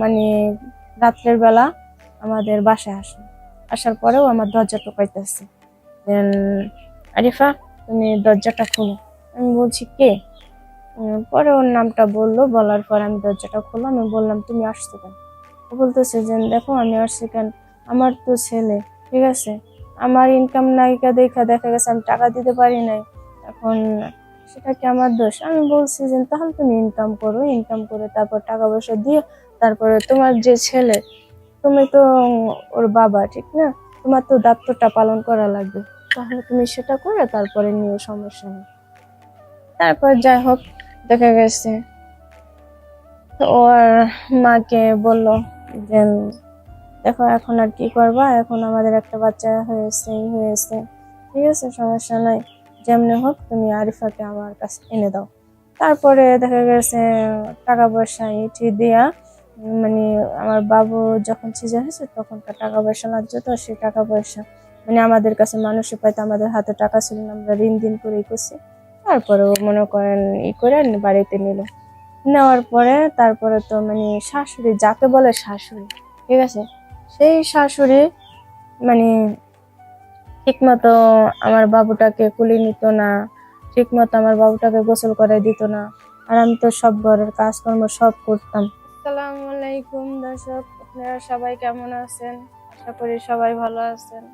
মানে রাত্রের বেলা আমাদের বাসায় আসে। আসার পরেও আমার দরজা টোকাইতেছে, আরিফা তুমি দরজাটা খোলো। আমি বলছি কে? পরে ওর নামটা বললো, বলার পর আমি দরজাটা খুললাম। আমি বললাম তুমি আসছো কেন? ও বলতেছে যে দেখো আমি আসছি কেন, আমার তো ছেলে, ঠিক আছে, আমার ইনকাম নায়িকা দেখা গেছে আমি টাকা দিতে পারি নাই, এখন সেটা কি আমার দোষ? আমি বলছি যে তাহলে তুমি ইনকাম করো, ইনকাম করে তারপর টাকা পয়সা দিয়ে তারপরে তোমার যে ছেলে, তুমি তো ওর বাবা, ঠিক না? তোমার তো দায়িত্বটা পালন করা লাগবে, তাহলে তুমি সেটা করে তারপরে নিও, সমস্যা নেই। তারপর যাই হোক, দেখা গেছে তো ওর মাকে বললো যে দেখো এখন আর কি করবা, এখন আমাদের একটা বাচ্চা হয়েছে, ঠিক আছে, সমস্যা নাই, যেমনি হোক তুমি আরিফাকে আমার কাছে এনে দাও। তারপরে দেখা গেছে টাকা পয়সা ইটি দিয়া, মানে আমার বাবু যখন সিজার হয়েছে তখনকার টাকা পয়সা লাগছে, তো সেই টাকা পয়সা মানে আমাদের কাছে মানুষে পাইতে, আমাদের হাতে টাকা ছিল না, আমরা ঋণ দিন করে করছি। তারপরেও মনে করেন করে বাড়িতে নিল। নেওয়ার পরে তারপরে তো মানে শাশুড়ি, যাকে বলে শাশুড়ি, ঠিক আছে, সেই শাশুড়ি মানে ঠিক মতো আমার বাবুটাকে কুলি নিত না, ঠিক মতো আমার বাবুটাকে গোসল করে দিত না। আর আমি তো সব ঘরের কাজকর্ম সব করতাম। আসসালামু আলাইকুম দর্শক, আপনারা সবাই কেমন আছেন? আশা করি সবাই ভালো আছেন।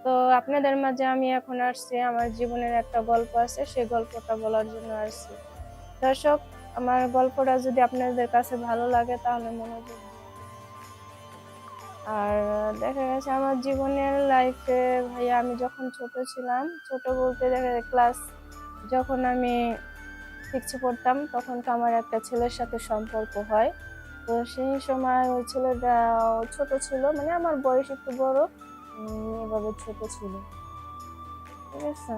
তো আপনাদের মাঝে আমি এখন আসছি, আমার জীবনের একটা গল্প আছে, সেই গল্পটা বলার জন্য আসছি। দর্শক, আমার গল্পটা যদি আপনাদের কাছে ভালো লাগে তাহলে মনোযোগ দিন। আর দেখা গেছে আমার জীবনের লাইফে ভাইয়া, আমি যখন ছোট ছিলাম, ছোট বলতে দেখা যায় ক্লাস, যখন আমি 6 পড়তাম তখন তো আমার একটা ছেলের সাথে সম্পর্ক হয়। তো সেই সময় ওই ছেলেটা ছোট ছিল, মানে আমার বয়স একটু বড়, এভাবে ছোট ছিল, ঠিক আছে।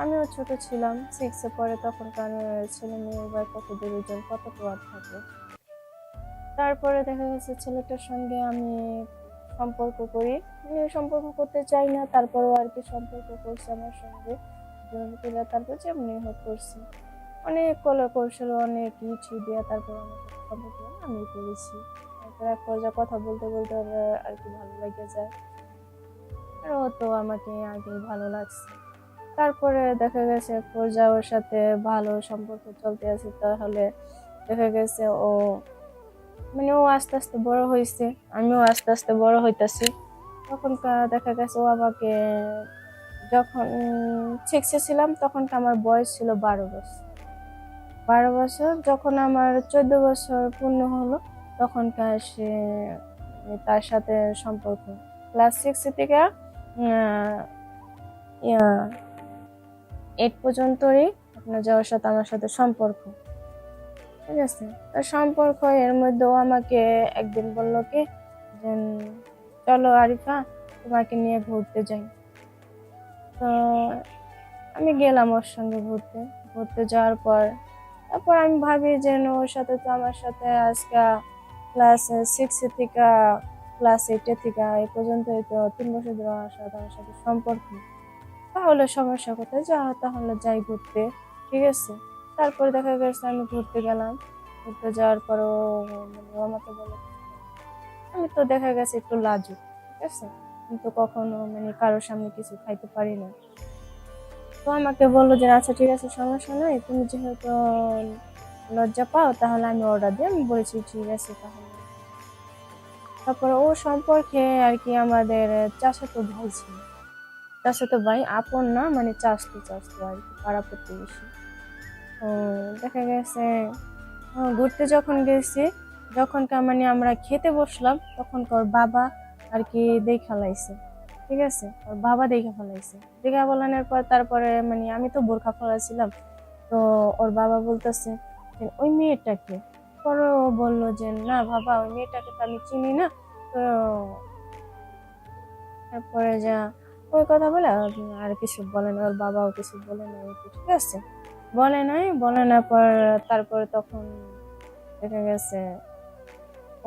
আমিও ছোট ছিলাম, 6-এ পরে, তখনকার ছেলে মেয়ে বা কত দূরজন কত আর থাকে। তারপরে দেখা গেছে ছেলেটার সঙ্গে আমি সম্পর্ক করি, মানে সম্পর্ক করতে চাই না, তারপরও আর কি সম্পর্ক করছে আমার সঙ্গে, তারপর যেমনি হোক করছি, অনেক কলা কৌশল, অনেক ইটি দিয়া তারপর আমার সাথে সম্পর্ক আমি করেছি। তারপর এক পর্যায়ে কথা বলতে বলতে ওর আর কি ভালো লেগে যায়, আর ও তো আমাকে আগে ভালো লাগছে। তারপরে দেখা গেছে এক পর্যায়ে ওর সাথে ভালো সম্পর্ক চলতে আছে, তাহলে দেখা গেছে ও মানে ও আস্তে আস্তে বড় হয়েছে, আমিও আস্তে আস্তে বড় হইতাছি। তখন দেখা গেছে ও আমাকে, যখন 6-এ ছিলাম তখন আমার বয়স ছিল 12 বছর। 12 বছর যখন আমার 14 বছর পূর্ণ হলো, তখনকার সে তার সাথে সম্পর্ক ক্লাস 6 থেকে 8 পর্যন্তই আপনার যাওয়ার সাথে আমার সাথে সম্পর্ক, ঠিক আছে। তার সম্পর্ক এর মধ্যে ও আমাকে একদিন বললো কি যে চলো আরিফা, তোমাকে নিয়ে ঘুরতে যাই। তো আমি গেলাম ওর সঙ্গে ঘুরতে। ঘুরতে যাওয়ার পর তারপর আমি ভাবি যে ওর সাথে তো আমার সাথে আজকে ক্লাস 6 থেকে ক্লাস 8 থেকে এই পর্যন্ত তো 3 বছর ধরে আমার সাথে সম্পর্ক, তাহলে সমস্যা কোথায়, তাহলে যাই ঘুরতে, ঠিক আছে। তারপরে দেখা গেছে আমি ঘুরতে গেলাম। ঘুরতে যাওয়ার পরও মানে ও আমাকে বলে, আমি তো দেখা গেছে একটু লাজুক, ঠিক আছে, কিন্তু কখনো মানে কারোর সামনে কিছু খাইতে পারি না। তো আমাকে বললো যে আচ্ছা ঠিক আছে, সমস্যা নাই, তুমি যেহেতু লজ্জা পাও তাহলে আমি অর্ডার দিই। আমি বলেছি ঠিক আছে তাহলে। তারপরে ও সম্পর্কে আর কি আমাদের চাচাতো ভাই ছিল, চাচাতো ভাই, আপন না, মানে চাচতো আর কি, পাড়া প্রতিবেশী। তো দেখা গেছে ঘুরতে যখন গেছি, মানে আমরা খেতে বসলাম, তখন ওর বাবা আর কি দেখা লাইছে, ঠিক আছে, ওর বাবা দেখা ফেলাইছে। দেখা ফেলানোর পর তারপরে মানে আমি তো বোরখা ফেলাছিলাম, তো ওর বাবা বলতেছে যে ওই মেয়েটাকে। পরে ও বললো যে না বাবা, ওই মেয়েটাকে তো আমি চিনি না। তো তারপরে যা ওই কথা বলে আর কিছু বলে না, ওর বাবাও কিছু বলে না, ঠিক আছে, বলে না পর তারপরে তখন দেখা গেছে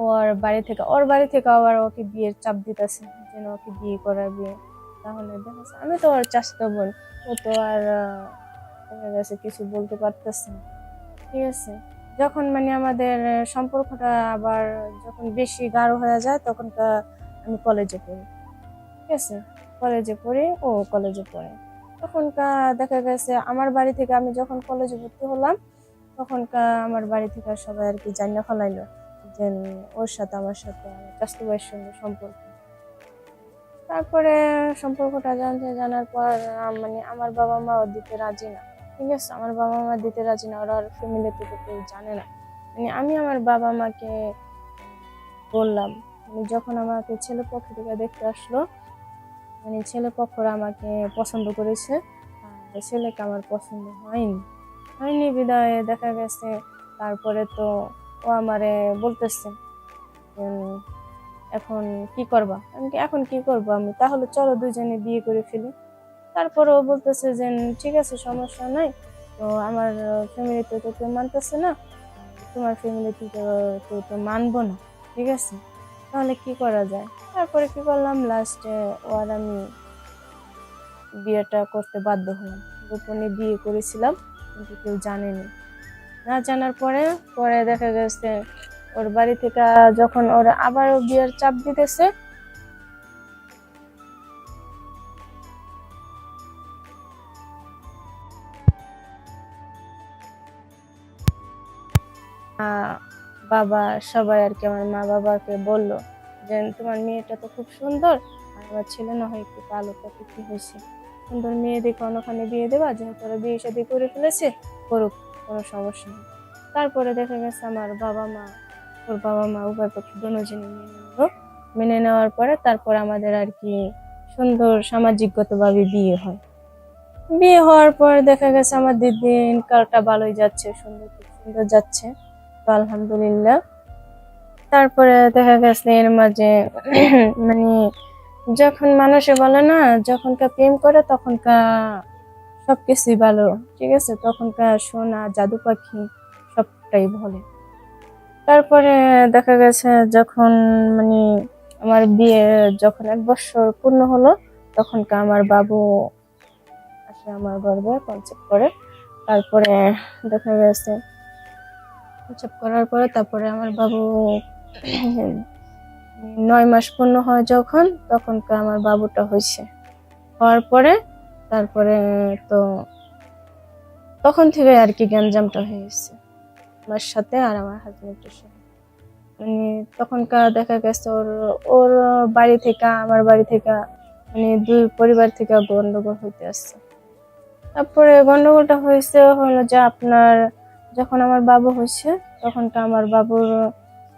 ওর বাড়ি থেকে আবার ওকে বিয়ের চাপ দিতেছে, যেন ওকে বিয়ে করাবে। তাহলে দেখা যাচ্ছে আমি তো ওর চাচাতো বোন, ও তো আর দেখা গেছে কিছু বলতে পারতেছে না, ঠিক আছে। যখন মানে আমাদের সম্পর্কটা আবার যখন বেশি গাঢ় হয়ে যায় তখন আমি কলেজে পড়ি, ঠিক আছে, কলেজে পড়ি, ও কলেজে পড়ে। দেখা গেছে আমার বাড়ি থেকে, আমি যখন কলেজে ভর্তি হলাম আমার বাড়ি থেকে সবাই আর কি জানিয়ে ফেলাইলো যে ওর সাথে আমার সাথে আমার চাচাতো ভাইয়ের সঙ্গে সম্পর্ক। তারপরে সম্পর্কটা জানার পর মানে আমার বাবা মা দিতে রাজি না, ঠিক আছে, আমার বাবা মা দিতে রাজি না, ওরা ফ্যামিলিতে তো কেউ জানে না। মানে আমি আমার বাবা মাকে বললাম, মানে যখন আমাকে ছেলে পক্ষ থেকে দেখতে আসলো, মানে ছেলে পক্ষরা আমাকে পছন্দ করেছে, আর ছেলেকে আমার পছন্দ হয়নি বিদায় দেখা গেছে। তারপরে তো ও আমারে বলতেছে এখন কি করবা, এখন কি করবো আমি, তাহলে চলো দুজনে বিয়ে করে ফেলি। তারপরে ও বলতেছে যে ঠিক আছে, সমস্যা নাই, তো আমার ফ্যামিলিতে তো কেউ মানতেছে না, তোমার ফ্যামিলিতে কেউ তো মানবো না, ঠিক আছে, তাহলে কি করা যায়। তারপরে কি করলাম, লাস্টে ও আর আমি বিয়েটা করতে বাধ্য হলাম। গোপনে বিয়ে করেছিলাম, কিন্তু কেউ জানেনি। না জানার পরে পরে দেখা গেছে ওর বাড়ি থেকে যখন ওর আবারও বিয়ের চাপ দিতেছে, বাবা সবাই আর কি আমার মা বাবাকে বলল যে তোমার মেয়েটা তো খুব সুন্দর, আর আমার ছেলে না হয় একটু কালো, তাতে কি হয়েছে, সুন্দর মেয়ে দেখে অন্যখানে বিয়ে দেবা, যেহেতু ওরা বিয়ে শাদী করে ফেলেছে, করুক, কোনো সমস্যা নেই। তারপরে দেখা গেছে আমার ওর বাবা মা উভয় পক্ষ দুজনে মেনে নিল। মেনে নেওয়ার পরে তারপর আমাদের আর কি সুন্দর সামাজিকগতভাবে বিয়ে হয়। বিয়ে হওয়ার পর দেখা গেছে আমাদের দিনকালটা ভালোই যাচ্ছে, খুব সুন্দর যাচ্ছে, তো আলহামদুলিল্লাহ। তারপরে দেখা গেছে এর মাঝে মানে যখন মানুষে বলে না, যখনকার প্রেম করে তখনকার সবকিছুই ভালো, ঠিক আছে, তখনকার সোনা জাদু পাখি সবটাই বলে। তারপরে দেখা গেছে যখন মানে আমার বিয়ে যখন 1 বছর পূর্ণ হলো, তখনকার আমার বাবু আসে আমার গর্ভে, কনসেপ্ট করে। তারপরে দেখা গেছে কনসেপ্ট করার পরে তারপরে আমার বাবু 9 মাস পূর্ণ হয় যখন, তখনকার আমার বাবুটা হওয়ার পরে তারপরে তো তখন থেকে আর কি গ্যাঞ্জামটা হয়ে গেছে আমার সাথে আর আমার হাজবেন্ডের সাথে। মানে তখনকার দেখা গেছে ওর ওর বাড়ি থেকে আমার বাড়ি থেকে মানে দুই পরিবার থেকে গন্ডগোল হইতে আসছে। তারপরে গন্ডগোলটা হলো যে আপনার যখন আমার বাবু হয়েছে, তখনকার আমার বাবুর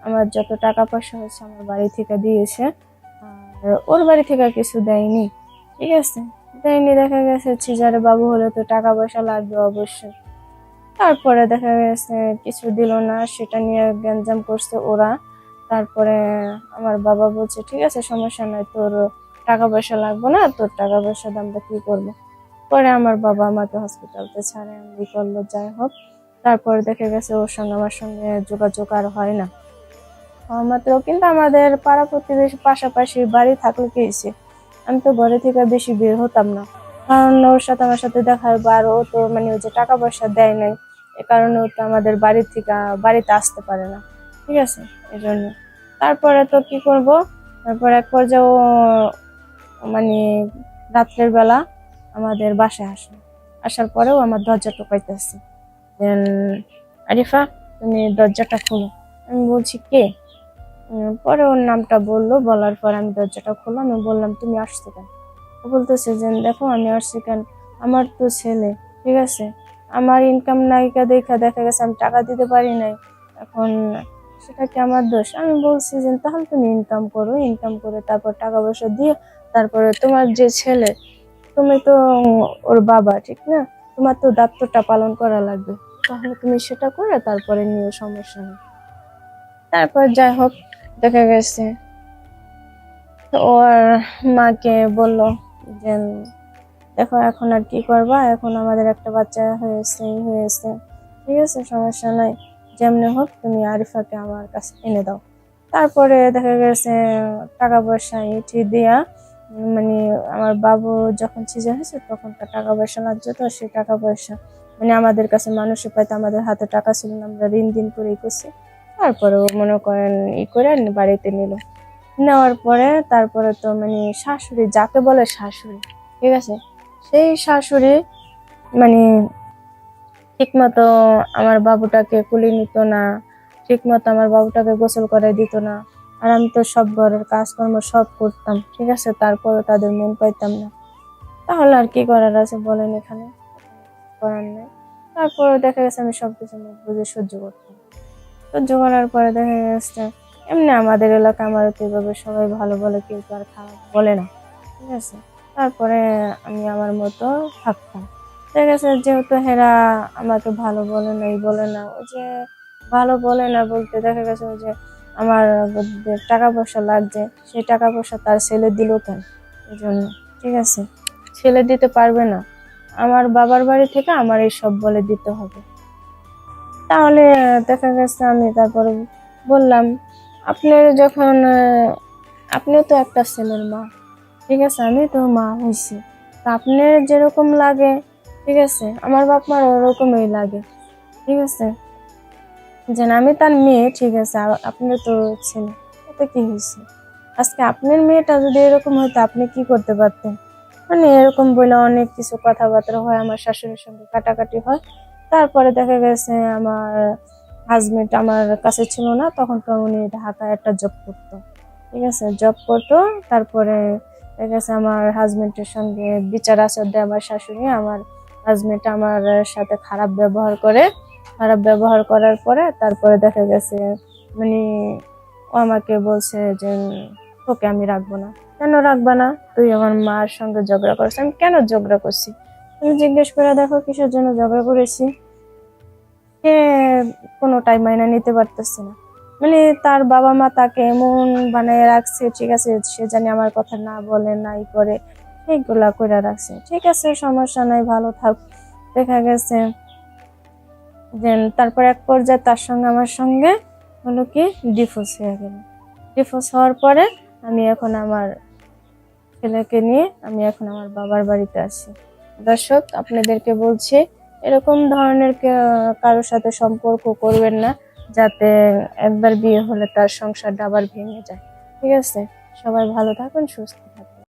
আমার যত টাকা পয়সা হয়েছে আমার বাড়ি থেকে দিয়েছে, আর ওর বাড়ি থেকে কিছু দেয়নি, ঠিক আছে, দেয়নি। দেখা গেছে সিজারে বাবু হলে তো টাকা পয়সা লাগবে অবশ্যই। তারপরে দেখা গেছে কিছু দিল না, সেটা নিয়ে গ্যাঞ্জাম করছে ওরা। তারপরে আমার বাবা বলছে ঠিক আছে, সমস্যা নাই, তোর টাকা পয়সা লাগবে না, তোর টাকা পয়সা আমরা কি করবো। পরে আমার বাবা আমাকে হসপিটালতে ছাড়ে আনলি করলো, যাই হোক। তারপরে দেখা গেছে ওর সঙ্গে আমার সঙ্গে যোগাযোগ আর হয় না মাত্র। কিন্তু আমাদের পাড়া প্রতিবেশী পাশাপাশি বাড়ি থাকলে কি হয়েছে, আমি তো ঘরে থেকে বেশি বের হতাম না, কারণ ওর সাথে আমার সাথে দেখা হয়, আর ও তো মানে ওই যে টাকা পয়সা দেয় নাই, এ কারণে ও তো আমাদের বাড়িতে আসতে পারে না, ঠিক আছে, এই জন্য। তারপরে তো কি করব, তারপর এক পর্যায়ে ও মানে রাত্রের বেলা আমাদের বাসায় আসার পরেও আমার দরজা টোকাইতেছে, আরিফা তুমি দরজাটা খোলো। আমি বলছি কে, পরে ওর নামটা বলার পর আমি দরজাটা খুললাম, আমি বললাম তুমি আসছো কেন। ও বলতেছে যে দেখো আমি আসছি কেন, আমার তো ছেলে, ঠিক আছে, আমার ইনকাম নায়িকা দেখা গেছে আমি টাকা দিতে পারি নাই, এখন সেটা কি আমার দোষ। আমি বলছি যে তাহলে তুমি ইনকাম করো, ইনকাম করে তারপর টাকা পয়সা দিয়ে তারপরে তোমার যে ছেলে, তুমি তো ওর বাবা, ঠিক না, তোমার তো দায়িত্বটা পালন করা লাগবে, তাহলে তুমি সেটা করে তারপরে নিও, সমস্যা নেই। তারপর যাই হোক দেখা গেছে ওর মাকে বলল যে দেখো এখন আর কি করবা, এখন আমাদের একটা বাচ্চা হয়েছে, ঠিক আছে, সমস্যা নাই, যেমনি হোক তুমি আরিফাকে আমার কাছে এনে দাও। তারপরে দেখা গেছে টাকা পয়সা ইটি দিয়া মানে আমার বাবু যখন সিজার হয়েছে তখন টাকা পয়সা লাগছে, তো সেই টাকা পয়সা মানে আমাদের কাছে মানুষ পাইতো, আমাদের হাতে টাকা ছিল না, আমরা ঋণ দিন করেই করছি। তারপরে ও মনে করেন করে বাড়িতে নিল। নেওয়ার পরে তারপরে তো মানে শাশুড়ি, যাকে বলে শাশুড়ি, ঠিক আছে, সেই শাশুড়ি মানে ঠিক মতো আমার বাবুটাকে কুলে নিত না, ঠিক মতো আমার বাবুটাকে গোসল করে দিত না। আর আমি তো সব ঘরের কাজকর্ম সব করতাম, ঠিক আছে, তারপরে তাদের মন পাইতাম না। তাহলে আর কি করার আছে বলেন, এখানে করার নেই। তারপরে দেখা গেছে আমি সবকিছু মুখ বুঝে সহ্য করতাম। সহ্য করার পরে দেখা গেছে এমনি আমাদের এলাকা আমার তো এভাবে সবাই ভালো বলে, কেউ তো আর খারাপ বলে না, ঠিক আছে। তারপরে আমি আমার মতো থাকতাম। দেখা গেছে যেহেতু হেরা আমাকে ভালো বলে না, বলে না, ওই যে ভালো বলে না বলতে দেখা গেছে ওই যে আমার যে টাকা পয়সা লাগছে, সেই টাকা পয়সা তার ছেলে দিল কেন, এই জন্য, ঠিক আছে, ছেলে দিতে পারবে না, আমার বাবার বাড়ি থেকে আমার এই সব বলে দিতে হবে। তাহলে দেখা গেছে আমি তারপরে বললাম, আপনার যখন আপনিও তো একটা ছেলের মা, ঠিক আছে, আমি তো মা হয়েছি, তা আপনার যেরকম লাগে, ঠিক আছে, আমার বাপ মার ওরকমই লাগে, ঠিক আছে, যে আমি তার মেয়ে, ঠিক আছে, আপনি তো ছেলে, এতে কি হয়েছে, আজকে আপনার মেয়েটা যদি এরকম হইতো আপনি কি করতে পারতেন। মানে এরকম বলে অনেক কিছু কথাবার্তা হয়, আমার শাশুড়ির সঙ্গে কাটাকাটি হয়। তারপরে দেখা গেছে আমার হাজবেন্ড আমার কাছে ছিল না, তখন তো উনি ঢাকায় একটা জব করতো, ঠিক আছে, জব করতো। তারপরে দেখা গেছে আমার হাজবেন্ডের সঙ্গে বিচার আচার দেয় আমার শাশুড়ি, আমার হাজবেন্ড আমার সাথে খারাপ ব্যবহার করে। খারাপ ব্যবহার করার পরে তারপরে দেখা গেছে মানে ও আমাকে বলছে যে তোকে আমি রাখবো না। কেন রাখবা না, তুই আমার মার সঙ্গে ঝগড়া করছিস। আমি কেন ঝগড়া করছি, তুমি জিজ্ঞেস করে দেখো কিসের জন্য ঝগড়া করেছি। সে কোনোটাই মাইনা নিতে পারতেছে না, মানে তার বাবা মা তাকে এমন বানায় রাখছে, ঠিক আছে, সে জানি আমার কথা না বলে নাই করে, সেইগুলা করে রাখছে। ঠিক আছে, সমস্যা নাই, ভালো থাক। দেখা গেছে যে তারপর এক পর্যায়ে তার সঙ্গে আমার সঙ্গে হলো কি ডিভোর্স হয়ে গেল। ডিভোর্স হওয়ার পরে আমি এখন আমার ছেলেকে নিয়ে আমি এখন আমার বাবার বাড়িতে আছি। দর্শক, আপনাদেরকে বলছি এরকম ধরনের কারোর সাথে সম্পর্ক করবেন না, যাতে একবার বিয়ে হলে তার সংসারটা আবার ভেঙে যায়। ঠিক আছে, সবাই ভালো থাকুন, সুস্থ থাকুন।